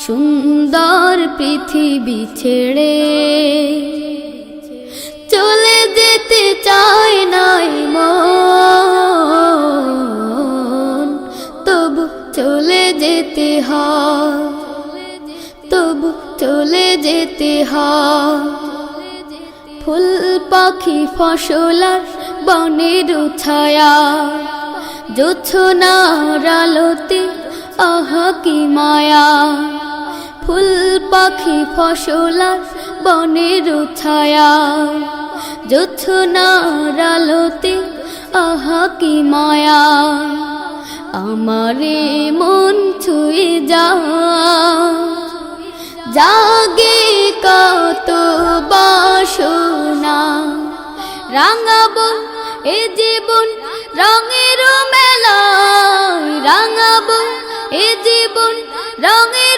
সুন্দর পৃথিবী ছেড়ে চলে যেতে চায় নাই মন, তবু চলে যেতে হয়, তবু চলে যেতে হয়। ফুল পাখি ফসলার বনের ছায়া, জোছনার আলোতে আহা কি মায়া। ফুল পাখি ফসলার বনের ছায়া, জোছনার আলোতে আহা কি মায়া। আমারে মন ছুঁয়ে জাগে কত বাসনা, রাঙাবো এ জীবন রঙের মেলায়, রাঙাবো এ জীবন রঙের